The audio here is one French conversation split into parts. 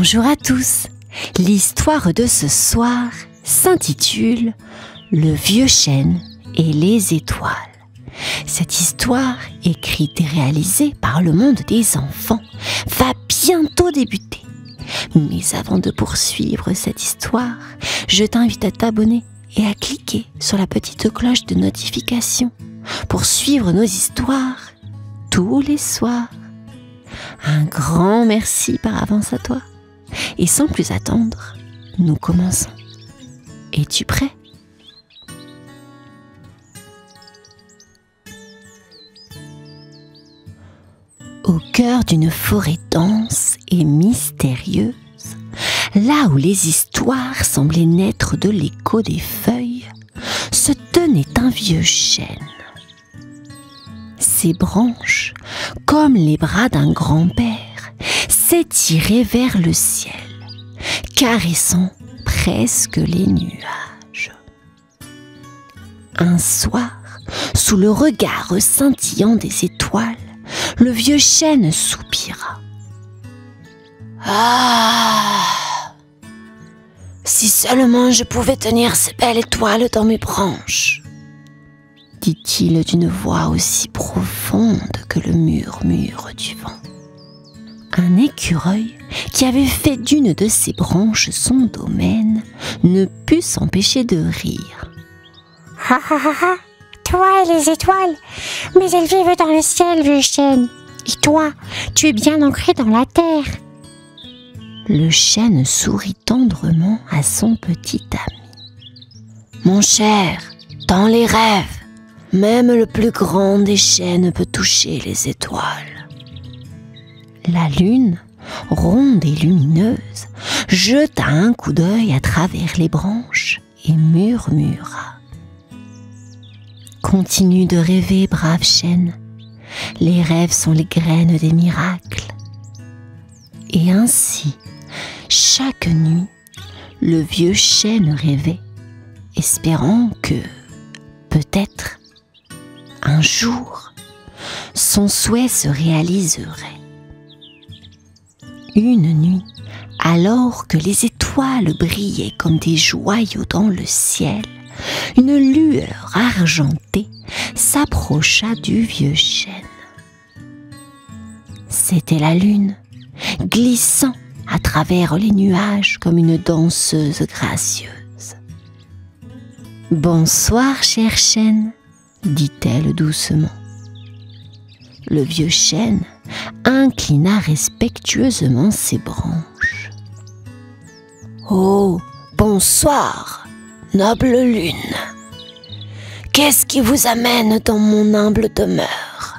Bonjour à tous. L'histoire de ce soir s'intitule « Le vieux chêne et les étoiles ». Cette histoire, écrite et réalisée par le monde des enfants, va bientôt débuter. Mais avant de poursuivre cette histoire, je t'invite à t'abonner et à cliquer sur la petite cloche de notification pour suivre nos histoires tous les soirs. Un grand merci par avance à toi. Et sans plus attendre, nous commençons. Es-tu prêt? Au cœur d'une forêt dense et mystérieuse, là où les histoires semblaient naître de l'écho des feuilles, se tenait un vieux chêne. Ses branches, comme les bras d'un grand-père, s'étiraient vers le ciel, caressant presque les nuages. Un soir, sous le regard scintillant des étoiles, le vieux chêne soupira. « Ah! Si seulement je pouvais tenir ces belles étoiles dans mes branches !» dit-il d'une voix aussi profonde que le murmure du vent. Un écureuil, qui avait fait d'une de ses branches son domaine, ne put s'empêcher de rire. « Ha ha ha ha! Toi et les étoiles, mais elles vivent dans le ciel, vieux chêne. Et toi, tu es bien ancré dans la terre. » Le chêne sourit tendrement à son petit ami. « Mon cher, dans les rêves, même le plus grand des chênes peut toucher les étoiles. » La lune, ronde et lumineuse, jeta un coup d'œil à travers les branches et murmura. « Continue de rêver, brave chêne. Les rêves sont les graines des miracles. » Et ainsi, chaque nuit, le vieux chêne rêvait, espérant que, peut-être, un jour, son souhait se réaliserait. Une nuit, alors que les étoiles brillaient comme des joyaux dans le ciel, une lueur argentée s'approcha du vieux chêne. C'était la lune, glissant à travers les nuages comme une danseuse gracieuse. « Bonsoir, cher chêne, » dit-elle doucement. Le vieux chêne inclina respectueusement ses branches. « Oh, bonsoir, noble lune. Qu'est-ce qui vous amène dans mon humble demeure ?»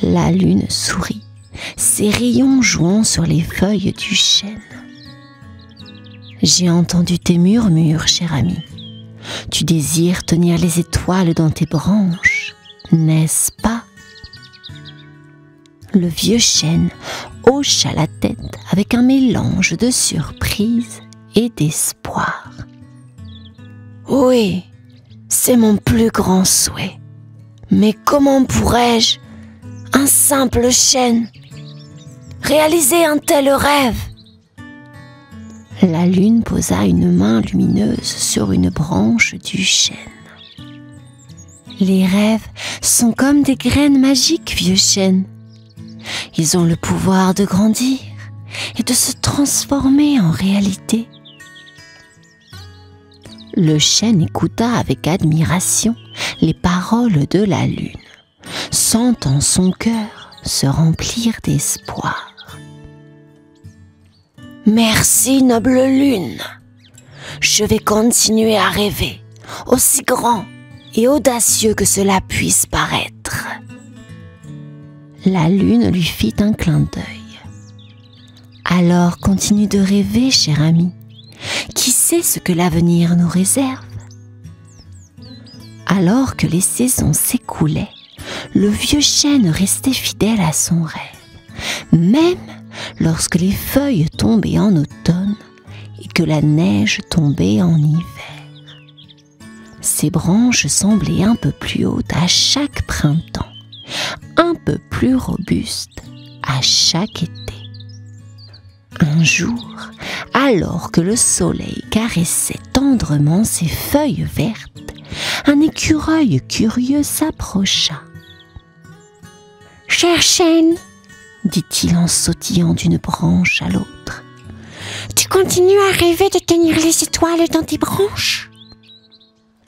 La lune sourit, ses rayons jouant sur les feuilles du chêne. « J'ai entendu tes murmures, cher ami. Tu désires tenir les étoiles dans tes branches, n'est-ce pas ?» Le vieux chêne hocha la tête avec un mélange de surprise et d'espoir. « Oui, c'est mon plus grand souhait. Mais comment pourrais-je, un simple chêne, réaliser un tel rêve ?» La lune posa une main lumineuse sur une branche du chêne. « Les rêves sont comme des graines magiques, vieux chêne. Ils ont le pouvoir de grandir et de se transformer en réalité. » Le chêne écouta avec admiration les paroles de la lune, sentant son cœur se remplir d'espoir. « Merci, noble lune. Je vais continuer à rêver, aussi grand et audacieux que cela puisse paraître. » La lune lui fit un clin d'œil. « Alors continue de rêver, cher ami. Qui sait ce que l'avenir nous réserve ?» Alors que les saisons s'écoulaient, le vieux chêne restait fidèle à son rêve, même lorsque les feuilles tombaient en automne et que la neige tombait en hiver. Ses branches semblaient un peu plus hautes à chaque printemps, un peu plus robustes à chaque été. un jour, alors que le soleil caressait tendrement ses feuilles vertes, un écureuil curieux s'approcha. « Chère chêne, dit-il en sautillant d'une branche à l'autre, tu continues à rêver de tenir les étoiles dans tes branches ?»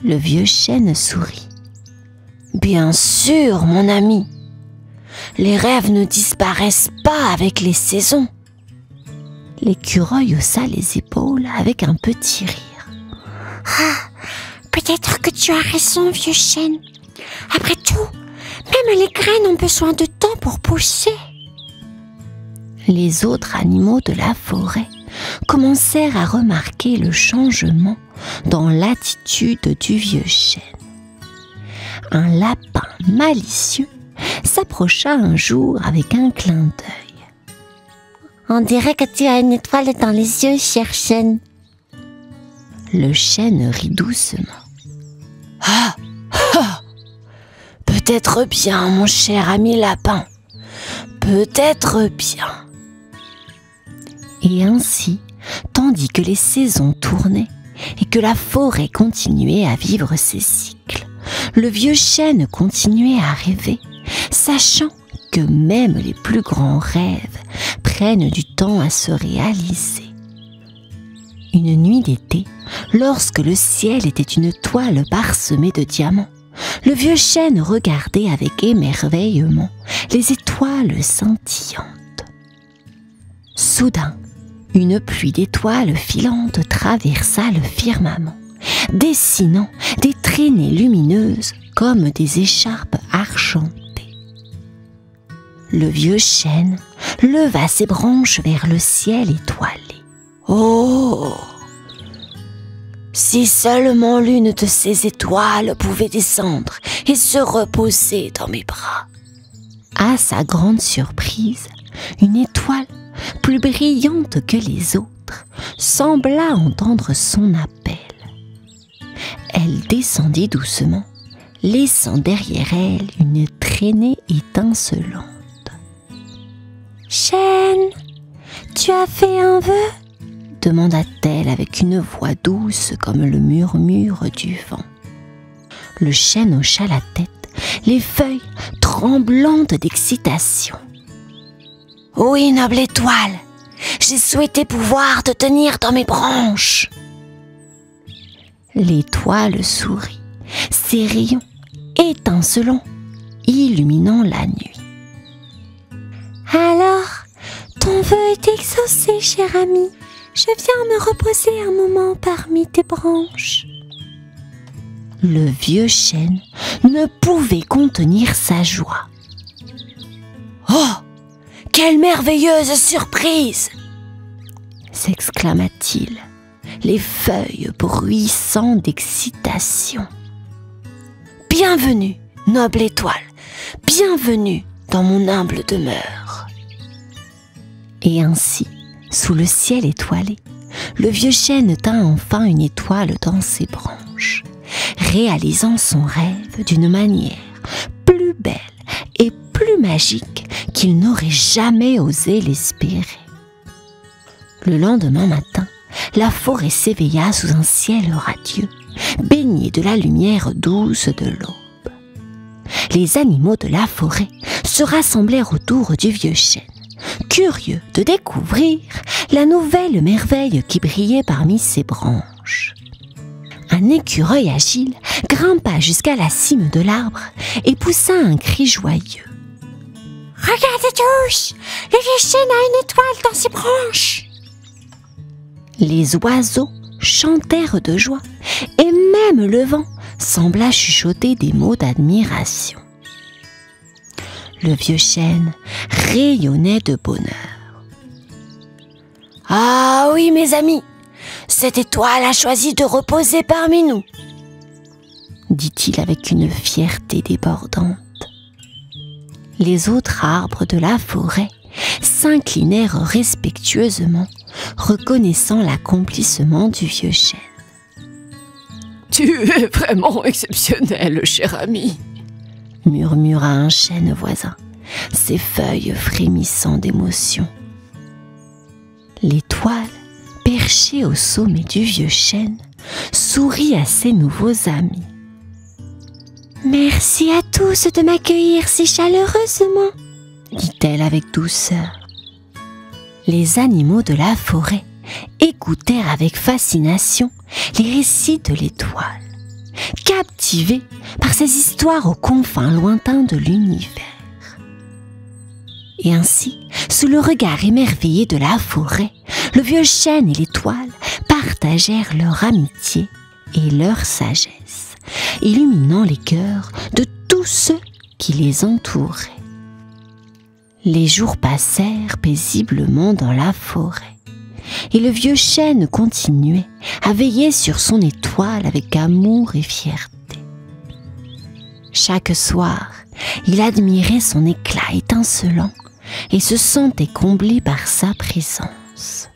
Le vieux chêne sourit. « Bien sûr, mon ami. Les rêves ne disparaissent pas avec les saisons. » L'écureuil haussa les épaules avec un petit rire. « Ah, peut-être que tu as raison, vieux chêne. Après tout, même les graines ont besoin de temps pour pousser. » Les autres animaux de la forêt commencèrent à remarquer le changement dans l'attitude du vieux chêne. Un lapin malicieux s'approcha un jour avec un clin d'œil. « On dirait que tu as une étoile dans les yeux, cher chêne. » Le chêne rit doucement. « Ah, ah, peut-être bien, mon cher ami lapin, peut-être bien. » Et ainsi, tandis que les saisons tournaient et que la forêt continuait à vivre ses cycles, le vieux chêne continuait à rêver, sachant que même les plus grands rêves prennent du temps à se réaliser. Une nuit d'été, lorsque le ciel était une toile parsemée de diamants, le vieux chêne regardait avec émerveillement les étoiles scintillantes. Soudain, une pluie d'étoiles filantes traversa le firmament, dessinant des traînées lumineuses comme des écharpes argentées. Le vieux chêne leva ses branches vers le ciel étoilé. Oh! Si seulement l'une de ces étoiles pouvait descendre et se reposer dans mes bras. À sa grande surprise, une étoile, plus brillante que les autres, sembla entendre son appel. Elle descendit doucement, laissant derrière elle une traînée étincelante. « Chêne, tu as fait un vœu ?» demanda-t-elle avec une voix douce comme le murmure du vent. Le chêne hocha la tête, les feuilles tremblantes d'excitation. « Oui, noble étoile, j'ai souhaité pouvoir te tenir dans mes branches. » L'étoile sourit, ses rayons étincelants, illuminant la nuit. « Alors, ton vœu est exaucé, cher ami. Je viens me reposer un moment parmi tes branches. » Le vieux chêne ne pouvait contenir sa joie. « Oh, quelle merveilleuse surprise !» s'exclama-t-il, les feuilles bruissant d'excitation. « Bienvenue, noble étoile, bienvenue dans mon humble demeure. » Et ainsi, sous le ciel étoilé, le vieux chêne tint enfin une étoile dans ses branches, réalisant son rêve d'une manière plus belle et plus magique qu'il n'aurait jamais osé l'espérer. Le lendemain matin, la forêt s'éveilla sous un ciel radieux, baigné de la lumière douce de l'aube. Les animaux de la forêt se rassemblèrent autour du vieux chêne, curieux de découvrir la nouvelle merveille qui brillait parmi ses branches. Un écureuil agile grimpa jusqu'à la cime de l'arbre et poussa un cri joyeux. « Regardez tous, le vieux chêne a une étoile dans ses branches !» Les oiseaux chantèrent de joie et même le vent sembla chuchoter des mots d'admiration. Le vieux chêne rayonnait de bonheur. « Ah oui, mes amis, cette étoile a choisi de reposer parmi nous, » dit-il avec une fierté débordante. Les autres arbres de la forêt s'inclinèrent respectueusement, reconnaissant l'accomplissement du vieux chêne. « Tu es vraiment exceptionnel, cher ami !» murmura un chêne voisin, ses feuilles frémissant d'émotion. L'étoile, perchée au sommet du vieux chêne, sourit à ses nouveaux amis. « Merci à tous de m'accueillir si chaleureusement, » dit-elle avec douceur. Les animaux de la forêt écoutèrent avec fascination les récits de l'étoile, captivés par ces histoires aux confins lointains de l'univers. Et ainsi, sous le regard émerveillé de la forêt, le vieux chêne et l'étoile partagèrent leur amitié et leur sagesse, illuminant les cœurs de tous ceux qui les entouraient. Les jours passèrent paisiblement dans la forêt, et le vieux chêne continuait à veiller sur son étoile avec amour et fierté. Chaque soir, il admirait son éclat étincelant et se sentait comblé par sa présence.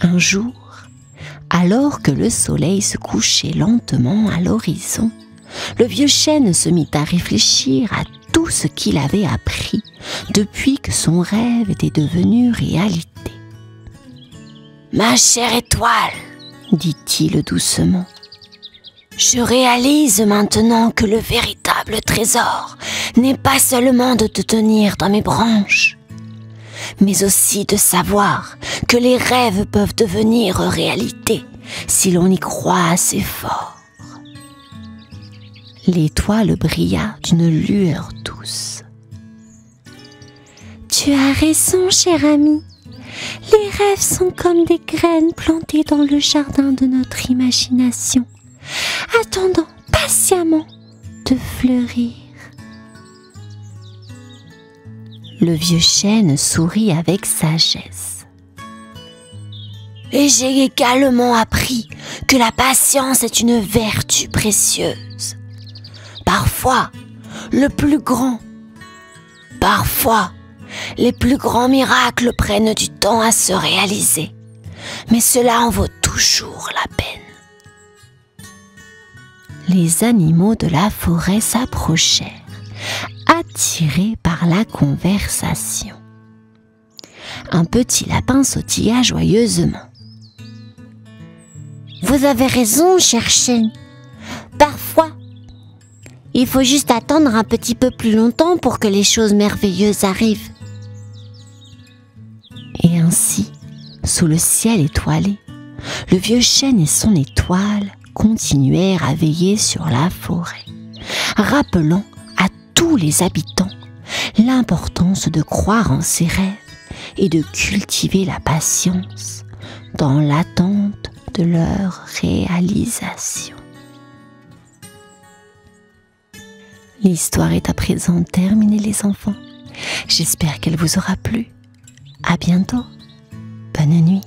Un jour, alors que le soleil se couchait lentement à l'horizon, le vieux chêne se mit à réfléchir à tout ce qu'il avait appris depuis que son rêve était devenu réalité. « Ma chère étoile, dit-il doucement, je réalise maintenant que le véritable trésor n'est pas seulement de te tenir dans mes branches, mais aussi de savoir que les rêves peuvent devenir réalité si l'on y croit assez fort. » L'étoile brilla d'une lueur douce. « Tu as raison, cher ami. Les rêves sont comme des graines plantées dans le jardin de notre imagination, attendant patiemment de fleurir. » Le vieux chêne sourit avec sagesse. « Et j'ai également appris que la patience est une vertu précieuse. Parfois, les plus grands miracles prennent du temps à se réaliser, mais cela en vaut toujours la peine. » Les animaux de la forêt s'approchèrent, attirés par la conversation. Un petit lapin sautilla joyeusement. « Vous avez raison, cher chêne. Parfois, il faut juste attendre un petit peu plus longtemps pour que les choses merveilleuses arrivent. » Et ainsi, sous le ciel étoilé, le vieux chêne et son étoile continuèrent à veiller sur la forêt, rappelant à tous les habitants l'importance de croire en ses rêves et de cultiver la patience dans l'attente de leur réalisation. L'histoire est à présent terminée, les enfants. J'espère qu'elle vous aura plu. À bientôt. Bonne nuit.